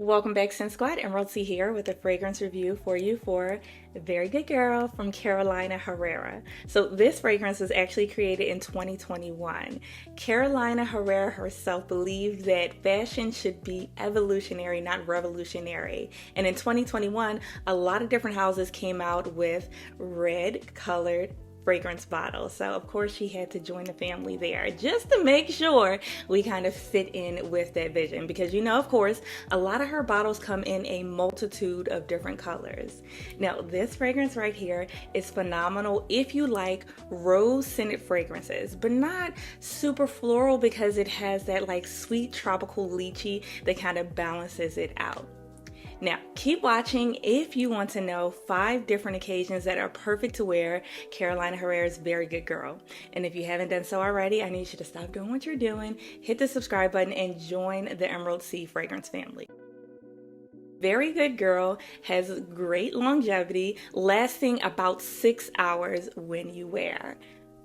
Welcome back, Scent Squad. Emerald C here with a fragrance review for you for Very Good Girl from Carolina Herrera. So this fragrance was actually created in 2021. Carolina Herrera herself believed that fashion should be evolutionary, not revolutionary. And in 2021, a lot of different houses came out with red colored fragrance bottle. So of course she had to join the family there just to make sure we kind of fit in with that vision, because of course a lot of her bottles come in a multitude of different colors. Now this fragrance right here is phenomenal if you like rose scented fragrances, but not super floral, because it has that like sweet tropical lychee that kind of balances it out. Now, keep watching if you want to know 5 different occasions that are perfect to wear Carolina Herrera's Very Good Girl. And if you haven't done so already, I need you to stop doing what you're doing, hit the subscribe button, and join the Emerald C fragrance family. Very Good Girl has great longevity, lasting about 6 hours when you wear.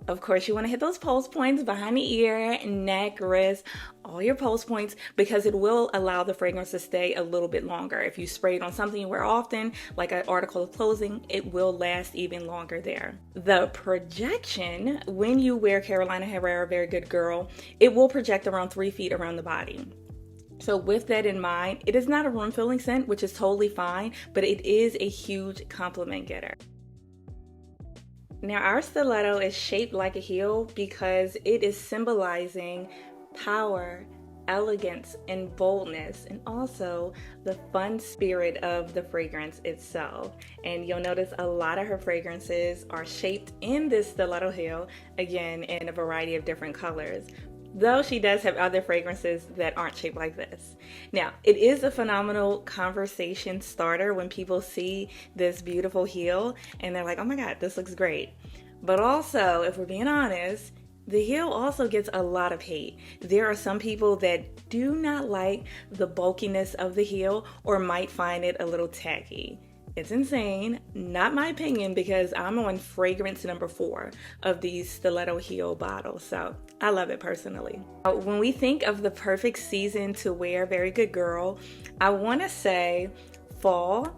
Of course, you want to hit those pulse points behind the ear, neck, wrist, all your pulse points, because it will allow the fragrance to stay a little bit longer. If you spray it on something you wear often, like an article of clothing, it will last even longer there. The projection, when you wear Carolina Herrera Very Good Girl, it will project around 3 feet around the body. So with that in mind, it is not a room-filling scent, which is totally fine, but it is a huge compliment getter. Now our stiletto is shaped like a heel because it is symbolizing power, elegance, and boldness, and also the fun spirit of the fragrance itself. And you'll notice a lot of her fragrances are shaped in this stiletto heel, again in a variety of different colors, though she does have other fragrances that aren't shaped like this. Now, it is a phenomenal conversation starter when people see this beautiful heel and they're like, oh my God, this looks great. But also, if we're being honest, the heel also gets a lot of hate. There are some people that do not like the bulkiness of the heel or might find it a little tacky. It's insane, not my opinion, because I'm on fragrance number 4 of these stiletto heel bottles, so I love it personally. When we think of the perfect season to wear Very Good Girl, I want to say fall,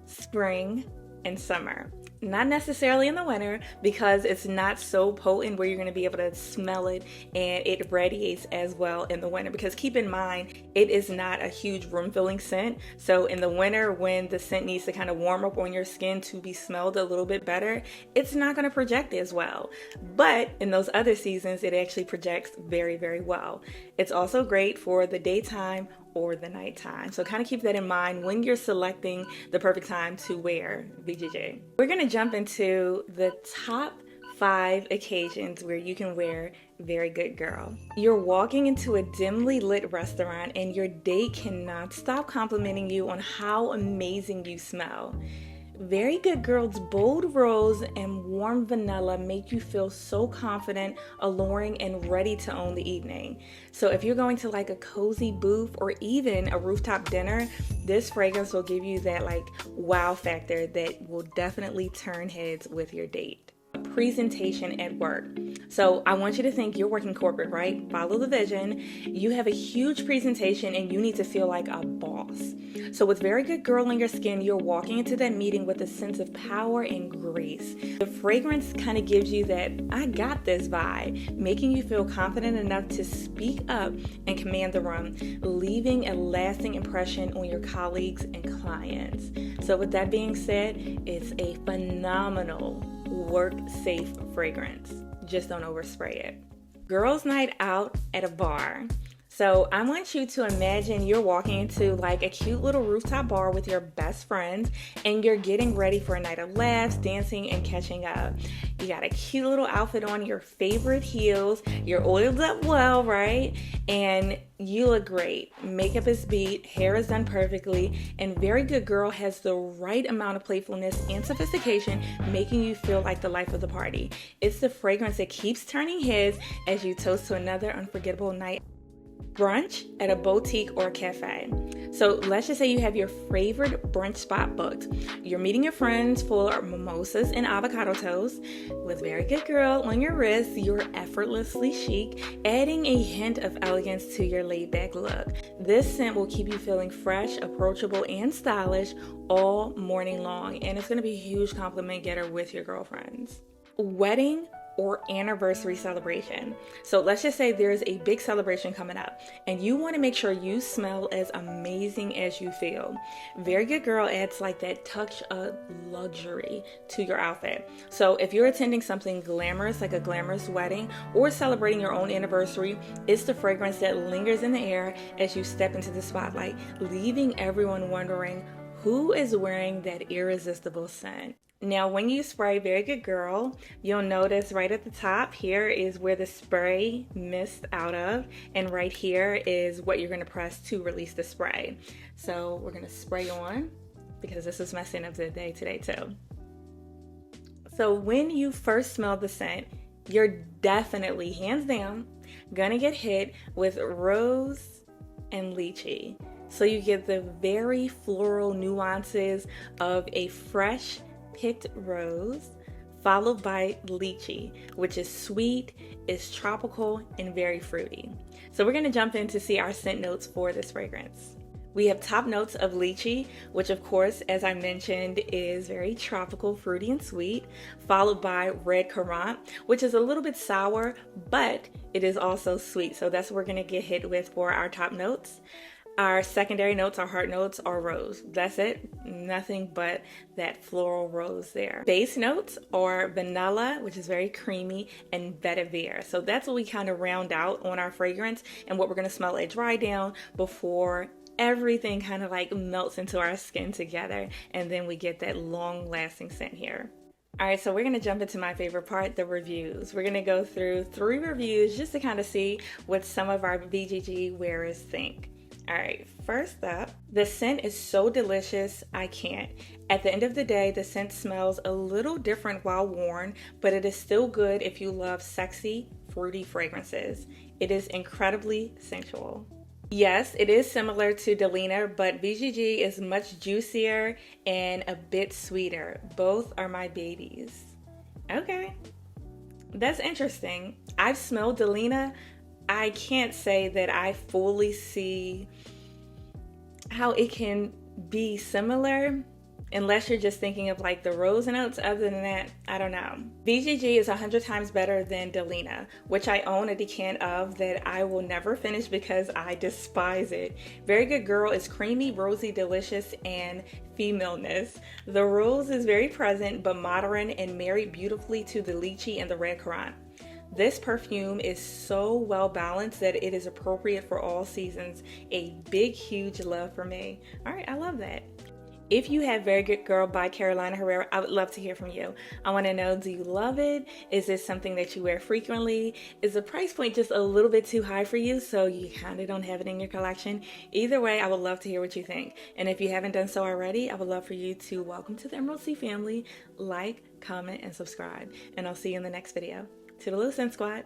spring, and summer. Not necessarily in the winter, because it's not so potent where you're going to be able to smell it and it radiates as well in the winter, because keep in mind it is not a huge room filling scent. So in the winter, when the scent needs to kind of warm up on your skin to be smelled a little bit better, it's not going to project as well. But in those other seasons, it actually projects very, very well. It's also great for the daytime or the nighttime. So kind of keep that in mind when you're selecting the perfect time to wear VGG. We're gonna jump into the top 5 occasions where you can wear Very Good Girl. You're walking into a dimly lit restaurant and your date cannot stop complimenting you on how amazing you smell. Very Good Girl's bold rose and warm vanilla make you feel so confident, alluring, and ready to own the evening. So if you're going to like a cozy booth or even a rooftop dinner, this fragrance will give you that like wow factor that will definitely turn heads with your date. Presentation at work. So I want you to think you're working corporate, right? Follow the vision. You have a huge presentation and you need to feel like a boss. So with Very Good Girl on your skin, you're walking into that meeting with a sense of power and grace. The fragrance kind of gives you that I got this vibe, making you feel confident enough to speak up and command the room, leaving a lasting impression on your colleagues and clients. So with that being said, it's a phenomenal work safe fragrance. Just don't overspray it. Girls' night out at a bar. So I want you to imagine you're walking into like a cute little rooftop bar with your best friends and you're getting ready for a night of laughs, dancing, and catching up. You got a cute little outfit on, your favorite heels, you're oiled up well, right? And you look great. Makeup is beat, hair is done perfectly, and Very Good Girl has the right amount of playfulness and sophistication, making you feel like the life of the party. It's the fragrance that keeps turning heads as you toast to another unforgettable night. Brunch at a boutique or cafe. So let's just say you have your favorite brunch spot booked. You're meeting your friends for mimosas and avocado toast. With Very Good Girl on your wrist, you're effortlessly chic, adding a hint of elegance to your laid-back look. This scent will keep you feeling fresh, approachable, and stylish all morning long, and it's going to be a huge compliment getter with your girlfriends. Wedding or anniversary celebration. So let's just say there's a big celebration coming up and you want to make sure you smell as amazing as you feel. Very Good Girl adds like that touch of luxury to your outfit. So if you're attending something glamorous like a glamorous wedding or celebrating your own anniversary, it's the fragrance that lingers in the air as you step into the spotlight, leaving everyone wondering who is wearing that irresistible scent. Now, when you spray Very Good Girl, you'll notice right at the top here is where the spray mist out of, and right here is what you're going to press to release the spray. So we're going to spray on because this is my scent of the day today too. So when you first smell the scent, you're definitely, hands down, gonna get hit with rose and lychee. So you get the very floral nuances of a fresh picked rose, followed by lychee, which is sweet, is tropical, and very fruity. So we're going to jump in to see our scent notes for this fragrance. We have top notes of lychee, which of course, as I mentioned, is very tropical, fruity, and sweet, followed by red currant, which is a little bit sour, but it is also sweet. So that's what we're going to get hit with for our top notes. Our secondary notes, our heart notes, are rose. That's it. Nothing but that floral rose there. Base notes are vanilla, which is very creamy, and vetiver. So that's what we kind of round out on our fragrance and what we're going to smell at dry down before everything kind of like melts into our skin together. And then we get that long lasting scent here. All right, so we're gonna jump into my favorite part, the reviews. We're gonna go through 3 reviews just to kind of see what some of our VGG wearers think. All right, first up, the scent is so delicious, I can't. At the end of the day, the scent smells a little different while worn, but it is still good if you love sexy, fruity fragrances. It is incredibly sensual. Yes, it is similar to Delina, but VGG is much juicier and a bit sweeter. Both are my babies. Okay, that's interesting. I've smelled Delina. I can't say that I fully see how it can be similar unless you're just thinking of like the rose notes. Other than that, I don't know. VGG is 100 times better than Delina, which I own a decant of that I will never finish because I despise it. Very Good Girl is creamy, rosy, delicious, and femaleness. The rose is very present but modern and married beautifully to the lychee and the red currant. This perfume is so well balanced that it is appropriate for all seasons. A big, huge love for me. All right, I love that. If you have Very Good Girl by Carolina Herrera, I would love to hear from you. I want to know, do you love it? Is this something that you wear frequently? Is the price point just a little bit too high for you so you kind of don't have it in your collection? Either way, I would love to hear what you think. And if you haven't done so already, I would love for you to welcome to the Emerald Sea family, like, comment, and subscribe. And I'll see you in the next video. Toodaloo, Scent Squad.